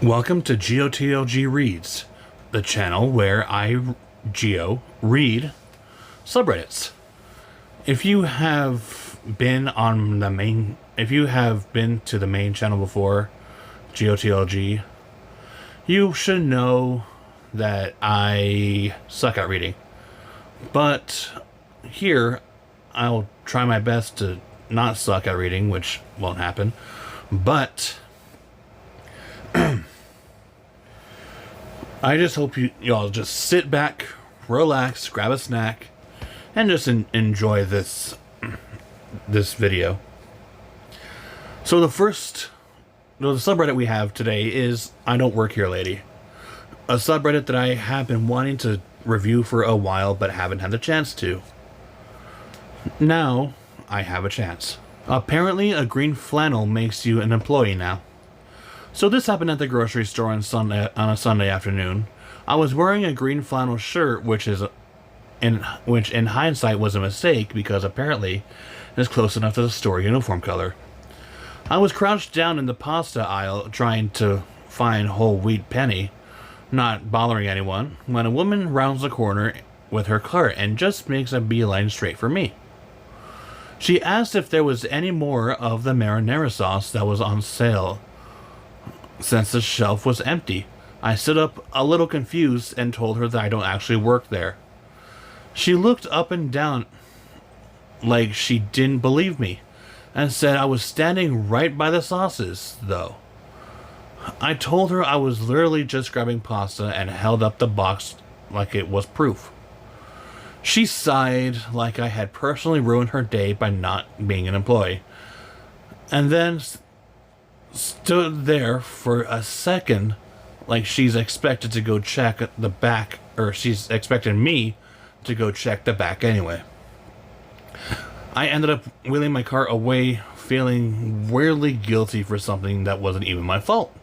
Welcome to GioTLG Reads, the channel where I, Geo, read subreddits. If you have been on the main, if you have been to the main channel before, GioTLG, you should know that I suck at reading. But here, I'll try my best to not suck at reading, which won't happen. But I just hope y'all just sit back, relax, grab a snack, and just enjoy this video. So the subreddit we have today is IDontWorkHereLady, a subreddit that I have been wanting to review for a while but haven't had the chance to. Now I have a chance. Apparently a green flannel makes you an employee now. So this happened at the grocery store on a Sunday afternoon. I was wearing a green flannel shirt, which in hindsight was a mistake because apparently it is close enough to the store uniform color. I was crouched down in the pasta aisle trying to find whole wheat penny, not bothering anyone, when a woman rounds the corner with her cart and just makes a beeline straight for me. She asked if there was any more of the marinara sauce that was on sale, since the shelf was empty. I stood up a little confused and told her that I don't actually work there. She looked up and down like she didn't believe me and said I was standing right by the sauces, though. I told her I was literally just grabbing pasta and held up the box like it was proof. She sighed like I had personally ruined her day by not being an employee, and then stood there for a second like she's expected to go check the back, or she's expecting me to go check the back anyway. I ended up wheeling my cart away, feeling weirdly guilty for something that wasn't even my fault.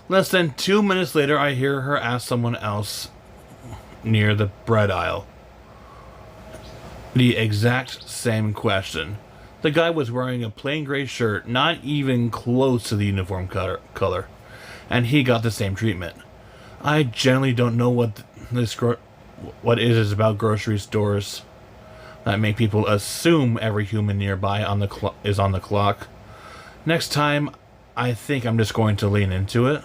Less than 2 minutes later, I hear her ask someone else near the bread aisle the exact same question. The guy was wearing a plain gray shirt, not even close to the uniform color, and he got the same treatment. I generally don't know what it is about grocery stores that make people assume every human nearby is on the clock. Next time, I think I'm just going to lean into it.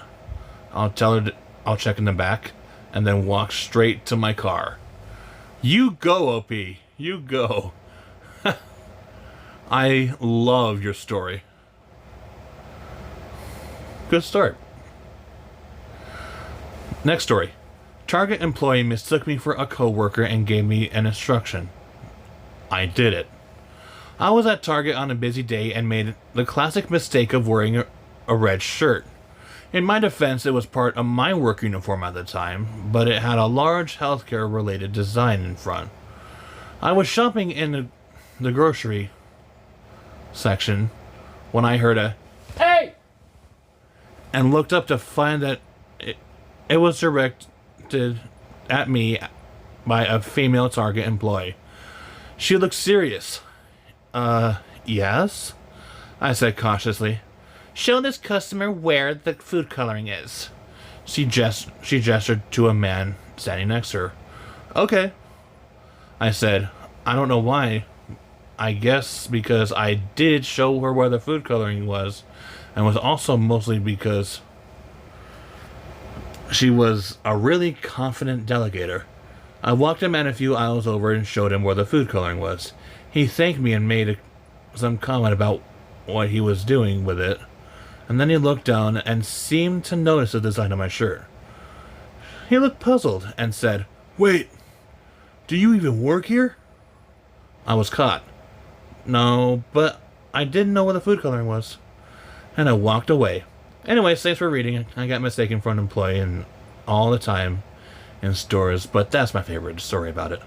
I'll tell her I'll check in the back, and then walk straight to my car. You go, OP. You go. I love your story. Good start. Next story. Target employee mistook me for a coworker and gave me an instruction. I did it. I was at Target on a busy day and made the classic mistake of wearing a red shirt. In my defense, it was part of my work uniform at the time, but it had a large healthcare related design in front. I was shopping in the grocery section when I heard a "Hey!" and looked up to find that it was directed at me by a female Target employee. She looked serious. Yes? I said cautiously. Show this customer where the food coloring is. She gestured to a man standing next to her. Okay, I said. I don't know why. I guess because I did show her where the food coloring was, and was also mostly because she was a really confident delegator. I walked a man a few aisles over and showed him where the food coloring was. He thanked me and made some comment about what he was doing with it, and then he looked down and seemed to notice the design of my shirt. He looked puzzled and said, "Wait, do you even work here?" I was caught. No, but I didn't know where the food coloring was. And I walked away. Anyway, thanks for reading. I got mistaken for an employee and all the time in stores, but that's my favorite story about it.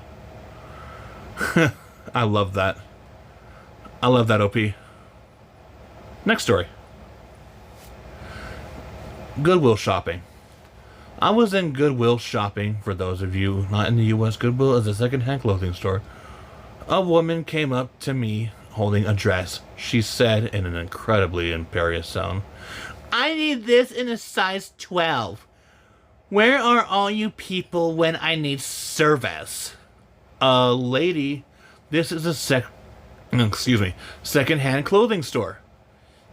I love that. I love that, OP. Next story. Goodwill shopping. I was in Goodwill shopping. For those of you not in the US, Goodwill is a second-hand clothing store. A woman came up to me holding a dress. She said in an incredibly imperious tone, I need this in a size 12. Where are all you people when I need service? Lady, this is a second-hand clothing store.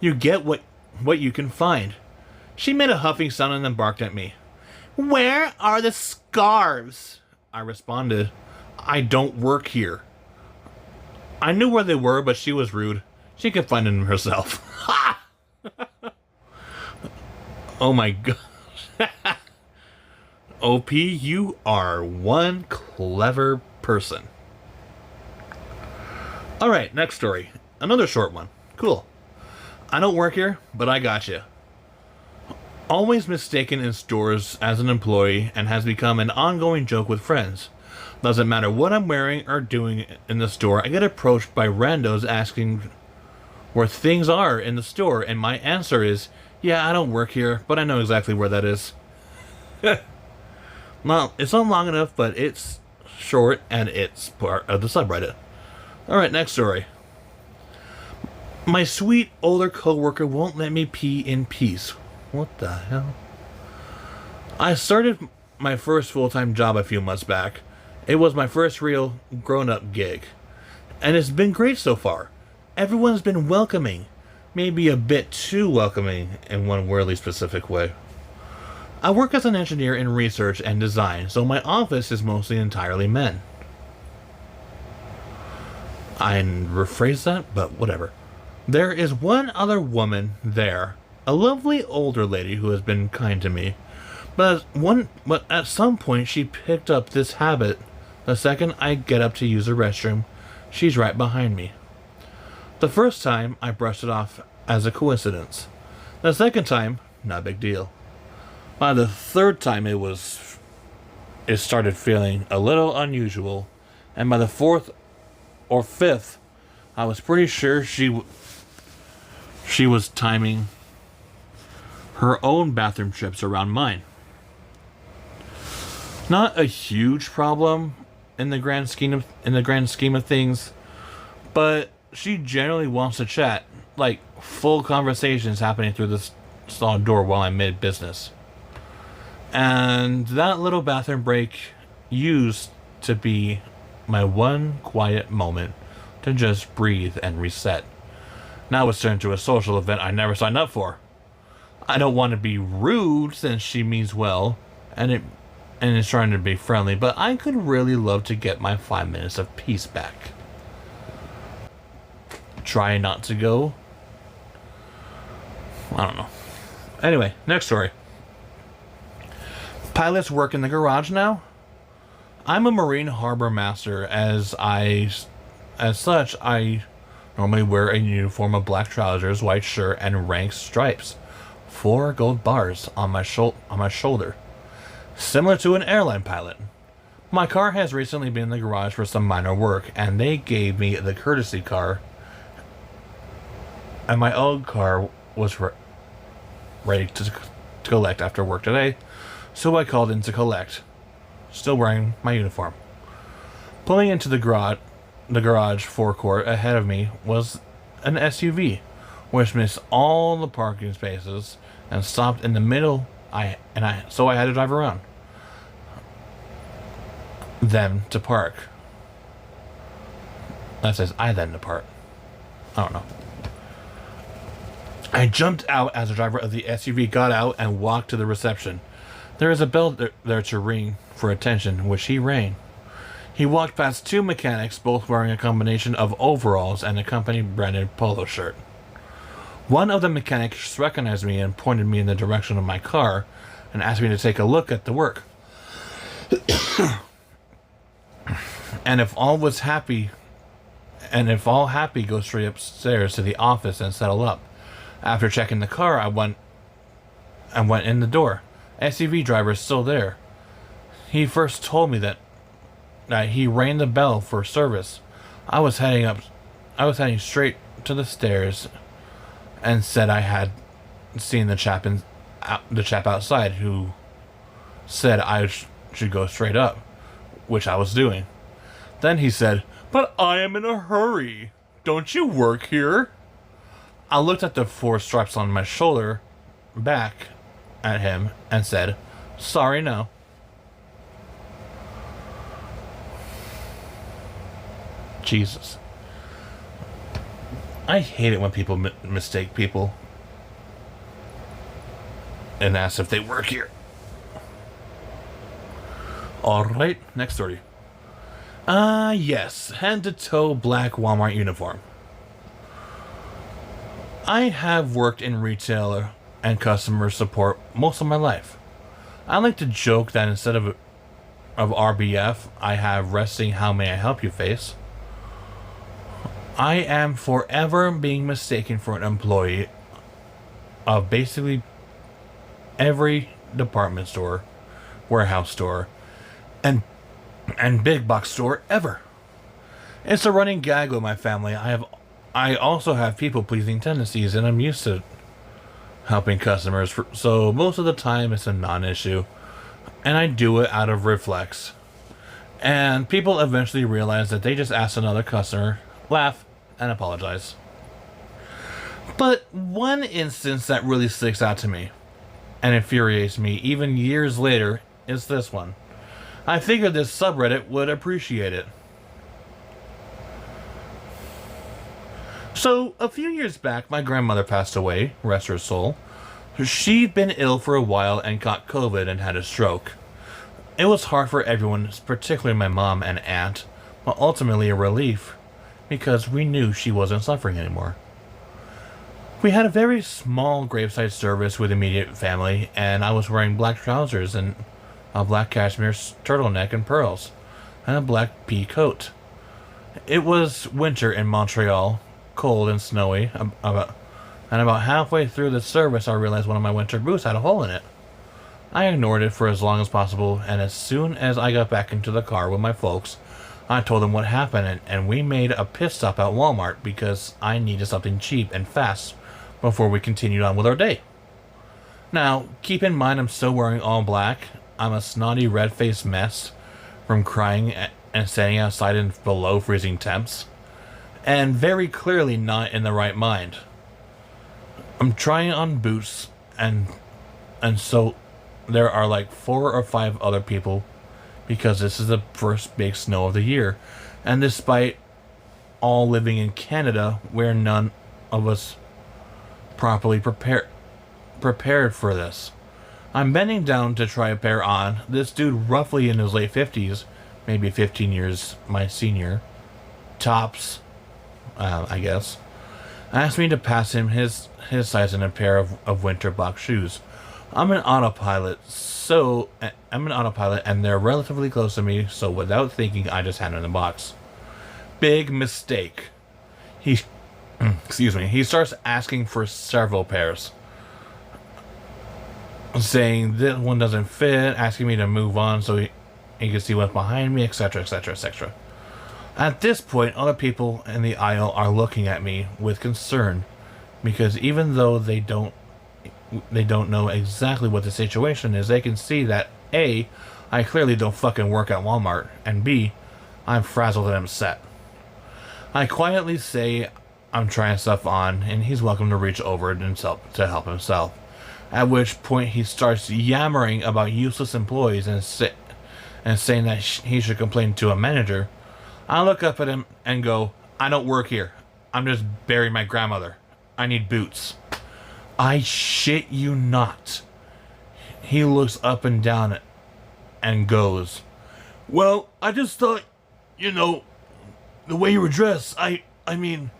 You get what you can find. She made a huffing sound and then barked at me. Where are the scarves? I responded, I don't work here. I knew where they were, but she was rude. She could find them herself. Ha! Oh my gosh. OP, you are one clever person. Alright, next story. Another short one. Cool. I don't work here, but I gotcha. Always mistaken in stores as an employee and has become an ongoing joke with friends. Doesn't matter what I'm wearing or doing in the store, I get approached by randos asking where things are in the store, and my answer is, yeah, I don't work here, but I know exactly where that is. Well, it's not long enough, but it's short, and it's part of the subreddit. Alright, next story. My sweet older coworker won't let me pee in peace. What the hell? I started my first full-time job a few months back. It was my first real grown-up gig. And it's been great so far. Everyone's been welcoming. Maybe a bit too welcoming in one weirdly specific way. I work as an engineer in research and design, so my office is mostly entirely men. I rephrase that, but whatever. There is one other woman there, a lovely older lady who has been kind to me, but at some point she picked up this habit. The second I get up to use the restroom, she's right behind me. The first time, I brushed it off as a coincidence. The second time, not a big deal. By the third time, it started feeling a little unusual, and by the fourth or fifth, I was pretty sure she was timing her own bathroom trips around mine. Not a huge problem in the grand scheme of things, but she generally wants to chat, like full conversations happening through the stall door while I'm mid-business. And that little bathroom break used to be my one quiet moment to just breathe and reset. Now it's turned to a social event I never signed up for. I don't want to be rude since she means well and is trying to be friendly, but I could really love to get my 5 minutes of peace back. Try not to go. I don't know. Anyway, next story. Pilots work in the garage now? I'm a Marine Harbor Master, as such, I normally wear a uniform of black trousers, white shirt, and rank stripes. 4 gold bars on my shoulder. Similar to an airline pilot. My car has recently been in the garage for some minor work, and they gave me the courtesy car, and my old car was ready to collect after work today, so I called in to collect, still wearing my uniform. Pulling into the garage forecourt ahead of me was an SUV, which missed all the parking spaces and stopped in the middle. So I had to drive around them to park. That says I then depart. I don't know. I jumped out as the driver of the SUV got out and walked to the reception. There is a bell there to ring for attention, which he rang. He walked past 2 mechanics, both wearing a combination of overalls and a company branded polo shirt. One of the mechanics recognized me and pointed me in the direction of my car and asked me to take a look at the work. And if all happy, go straight upstairs to the office and settle up. After checking the car, I went in the door. SUV driver is still there. He first told me that he rang the bell for service. I was heading straight to the stairs and said I had seen the chap outside who said I should go straight up, which I was doing. Then he said, "But I am in a hurry. Don't you work here?" I looked at the 4 stripes on my shoulder, back at him and said, "Sorry, no." Jesus. I hate it when people mistake people and ask if they work here. Alright, next story. Yes, head-to-toe black Walmart uniform. I have worked in retail and customer support most of my life. I like to joke that instead of RBF, I have resting "How may I help you" face. I am forever being mistaken for an employee of basically every department store, warehouse store, and big box store ever. It's a running gag with my family. I also have people-pleasing tendencies, and I'm used to helping customers, so most of the time it's a non-issue, and I do it out of reflex. And people eventually realize that they just asked another customer, laugh, and apologize. But one instance that really sticks out to me and infuriates me even years later is this one. I figured this subreddit would appreciate it. So, a few years back, my grandmother passed away, rest her soul. She'd been ill for a while and got COVID and had a stroke. It was hard for everyone, particularly my mom and aunt, but ultimately a relief, because we knew she wasn't suffering anymore. We had a very small graveside service with immediate family, and I was wearing black trousers and a black cashmere turtleneck and pearls, and a black pea coat. It was winter in Montreal, cold and snowy, and about halfway through the service I realized one of my winter boots had a hole in it. I ignored it for as long as possible, and as soon as I got back into the car with my folks, I told them what happened, and we made a pit stop at Walmart because I needed something cheap and fast before we continued on with our day. Now, keep in mind I'm still wearing all black. I'm a snotty red-faced mess from crying and standing outside in below freezing temps, and very clearly not in the right mind. I'm trying on boots, and so there are like 4 or 5 other people, because this is the first big snow of the year, and despite all living in Canada, where none of us properly prepared for this. I'm bending down to try a pair on. This dude, roughly in his late 50s, maybe 15 years my senior, tops, I guess, asked me to pass him his size in a pair of winter black shoes. I'm an autopilot, and they're relatively close to me, so without thinking, I just handed him the box. Big mistake. He starts asking for several pairs, saying this one doesn't fit, asking me to move on so he can see what's behind me, etc., etc., etc. At this point, other people in the aisle are looking at me with concern, because even though they don't know exactly what the situation is, they can see that A, I clearly don't fucking work at Walmart, and B, I'm frazzled and upset. I quietly say I'm trying stuff on, and he's welcome to reach over to help himself. At which point he starts yammering about useless employees and saying that he should complain to a manager. I look up at him and go, "I don't work here. I'm just burying my grandmother. I need boots." I shit you not. He looks up and down and goes, "Well, I just thought, the way you were dressed, I mean..."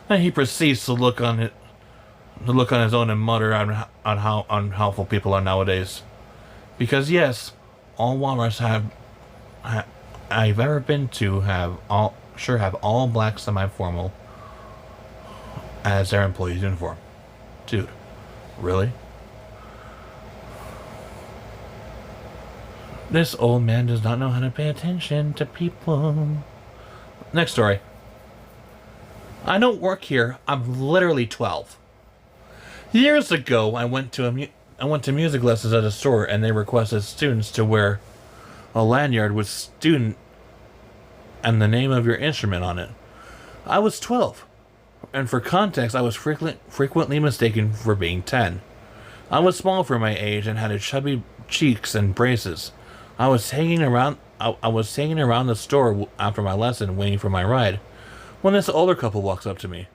And he proceeds to look on his own and mutter on how unhelpful people are nowadays. Because yes, all Walmarts I've ever been to have all black semi-formal as their employee's uniform. Dude, really? This old man does not know how to pay attention to people. Next story. I don't work here. I'm literally 12. Years ago, I went to music lessons at a store, and they requested students to wear a lanyard with "student" and the name of your instrument on it. I was 12, and for context, I was frequently mistaken for being 10. I was small for my age and had chubby cheeks and braces. I was hanging around the store after my lesson, waiting for my ride, when this older couple walks up to me.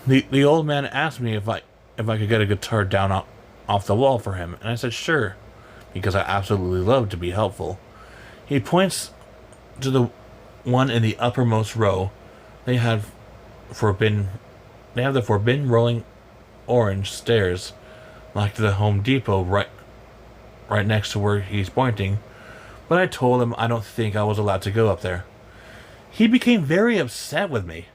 The old man asked me if I could get a guitar down off the wall for him, and I said sure, because I absolutely love to be helpful. He points to the one in the uppermost row. They have the forbidden rolling orange stairs, like the Home Depot, right next to where he's pointing. But I told him I don't think I was allowed to go up there. He became very upset with me,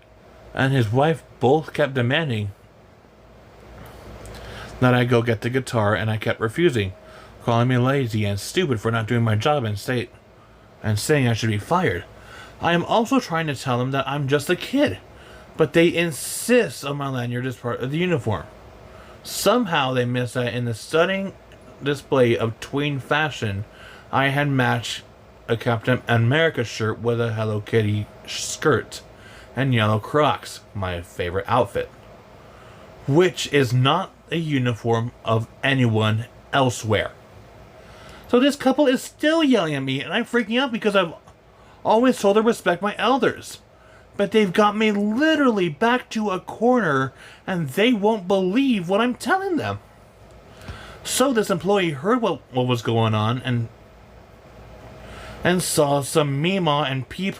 and his wife both kept demanding that I go get the guitar, and I kept refusing, calling me lazy and stupid for not doing my job and saying I should be fired. I am also trying to tell them that I'm just a kid, but they insist on my lanyard as part of the uniform. Somehow they missed that in the stunning display of tween fashion, I had matched a Captain America shirt with a Hello Kitty skirt and yellow Crocs, my favorite outfit, which is not a uniform of anyone elsewhere. So this couple is still yelling at me, and I'm freaking out because I've always told them to respect my elders. But they've got me literally back to a corner, and they won't believe what I'm telling them. So this employee heard what was going on and saw some Mima and Peepa.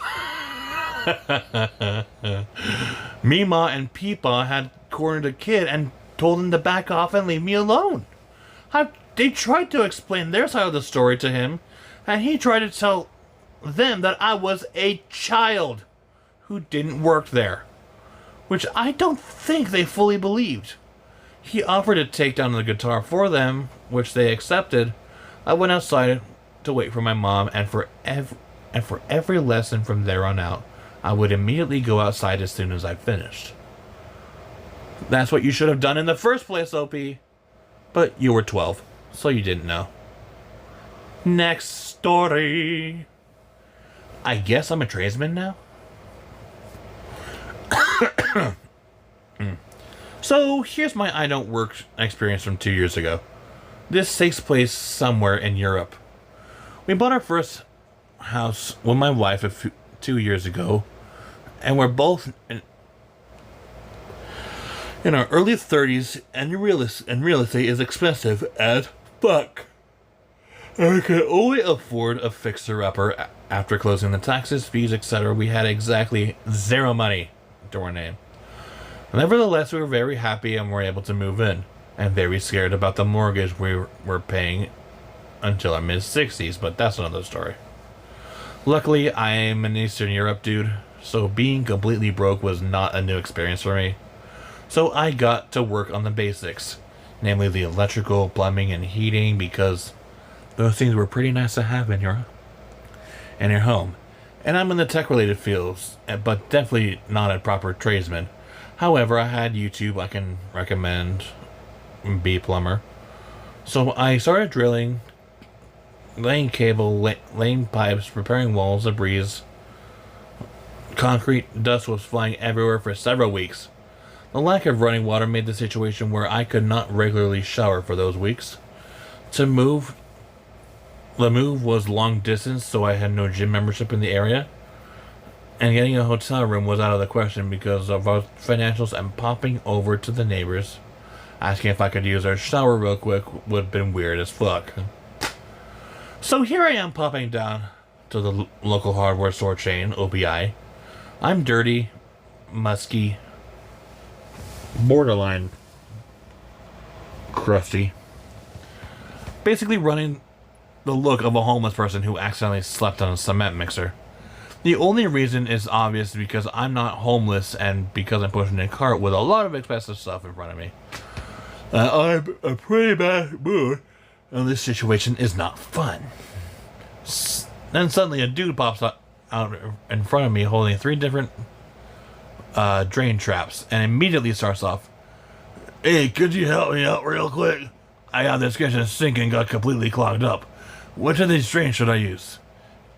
Mima and Peepa had cornered a kid and told him to back off and leave me alone. They tried to explain their side of the story to him, and he tried to tell them that I was a child who didn't work there, which I don't think they fully believed. He offered to take down the guitar for them, which they accepted. I went outside to wait for my mom, and for every lesson from there on out, I would immediately go outside as soon as I finished. That's what you should have done in the first place, OP. But you were 12, so you didn't know. Next story. I guess I'm a tradesman now? So, here's my I Don't Work experience from 2 years ago. This takes place somewhere in Europe. We bought our first house with my wife 2 years ago, and we're both in our early 30s, and real estate is expensive as fuck. And we could only afford a fixer-upper after closing the taxes, fees, etc. We had exactly zero money to our name. Nevertheless, we were very happy and were able to move in, and very scared about the mortgage we were paying until our mid-60s, but that's another story. Luckily, I am an Eastern Europe dude, so being completely broke was not a new experience for me. So I got to work on the basics, namely the electrical, plumbing, and heating, because those things were pretty nice to have in your home. And I'm in the tech-related fields, but definitely not a proper tradesman. However, I had YouTube I can recommend, be plumber. So I started drilling, laying cable, laying pipes, repairing walls, debris, concrete. Dust was flying everywhere for several weeks. The lack of running water made the situation where I could not regularly shower for those weeks. The move was long distance, so I had no gym membership in the area. And getting a hotel room was out of the question because of our financials, and popping over to the neighbors, asking if I could use their shower real quick would have been weird as fuck. So here I am popping down to the local hardware store chain, OPI. I'm dirty, musky, borderline crusty. Basically running the look of a homeless person who accidentally slept on a cement mixer. The only reason is obvious, because I'm not homeless and because I'm pushing a cart with a lot of expensive stuff in front of me. I'm a pretty bad mood, and this situation is not fun. Then suddenly a dude pops out in front of me holding 3 different drain traps, and immediately starts off, "Hey, could you help me out real quick? I got this kitchen sink and got completely clogged up. Which of these drains should I use?"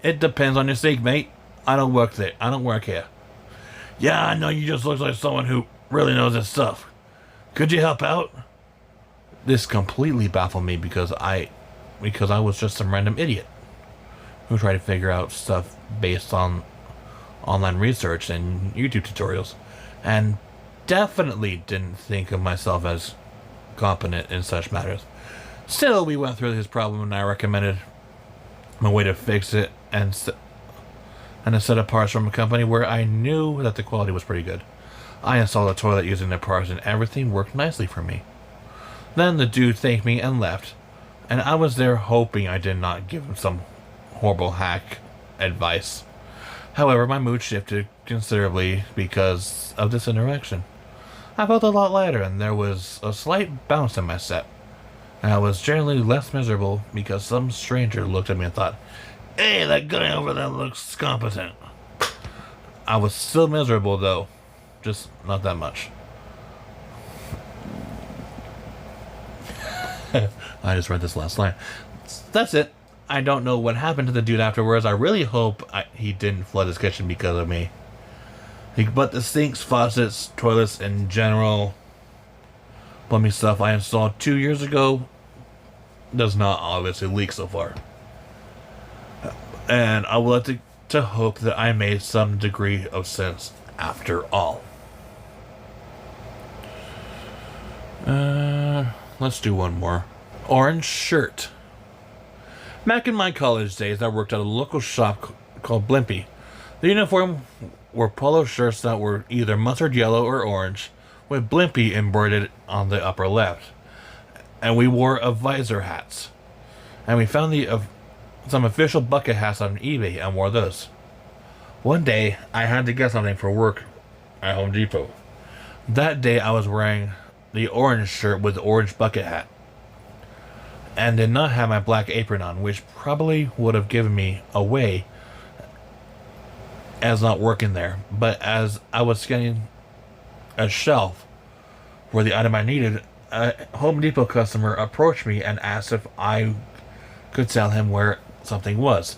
"It depends on your sink, mate. I don't work there. I don't work here." "Yeah, I know, you just look like someone who really knows his stuff. Could you help out?" This completely baffled me because I was just some random idiot who tried to figure out stuff based on online research and YouTube tutorials, and definitely didn't think of myself as competent in such matters. Still, we went through this problem, and I recommended a way to fix it and a set of parts from a company where I knew that the quality was pretty good. I installed the toilet using the parts, and everything worked nicely for me. Then the dude thanked me and left, and I was there hoping I did not give him some horrible hack advice. However, my mood shifted considerably because of this interaction. I felt a lot lighter, and there was a slight bounce in my step. And I was generally less miserable because some stranger looked at me and thought, "Hey, that guy over there looks competent." I was still miserable though, just not that much. I just read this last line. That's it. I don't know what happened to the dude afterwards. I really hope he didn't flood his kitchen because of me. But the sinks, faucets, toilets in general, plumbing stuff I installed 2 years ago does not obviously leak so far. And I would like to hope that I made some degree of sense after all. Let's do one more. Orange shirt. Back in my college days, I worked at a local shop called Blimpie. The uniform were polo shirts that were either mustard yellow or orange, with Blimpie embroidered on the upper left. And we wore visor hats. And we found some official bucket hats on eBay and wore those. One day, I had to get something for work at Home Depot. That day, I was wearing the orange shirt with the orange bucket hat, and did not have my black apron on, which probably would have given me away as not working there. But as I was scanning a shelf for the item I needed, a Home Depot customer approached me and asked if I could tell him where something was.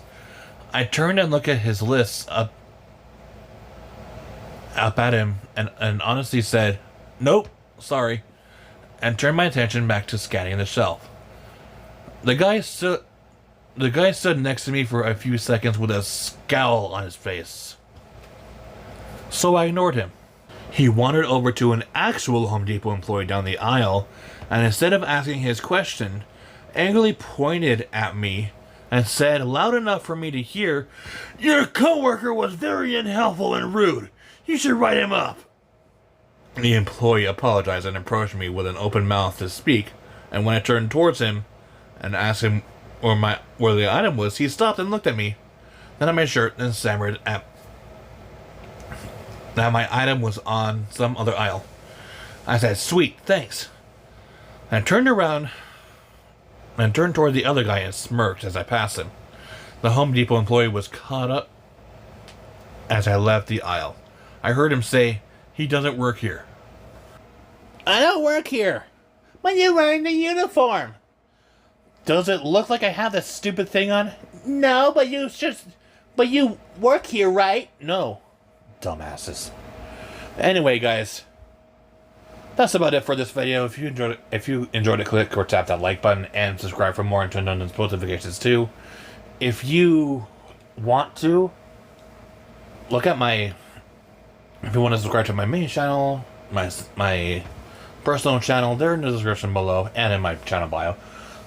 I turned and looked at his list up at him and honestly said, "Nope, sorry," and turned my attention back to scanning the shelf. The guy stood next to me for a few seconds with a scowl on his face. So I ignored him. He wandered over to an actual Home Depot employee down the aisle, and instead of asking his question, angrily pointed at me and said loud enough for me to hear, "Your coworker was very unhelpful and rude. You should write him up." The employee apologized and approached me with an open mouth to speak, and when I turned towards him and asked him where the item was, he stopped and looked at me, then at my shirt, and stammered at that my item was on some other aisle. I said, "Sweet, thanks," and turned around and turned toward the other guy and smirked as I passed him. The Home Depot employee was caught up as I left the aisle. I heard him say, "He doesn't work here." "I don't work here." "But you're wearing the uniform." "Does it look like I have this stupid thing on?" "No, but you work here, right?" "No." Dumbasses. Anyway, guys, that's about it for this video. If you enjoyed it, click or tap that like button and subscribe for more and turn on those notifications too. If you want to if you want to subscribe to my main channel, my personal channel, they're in the description below and in my channel bio.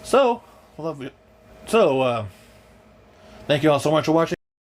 So, thank you all so much for watching.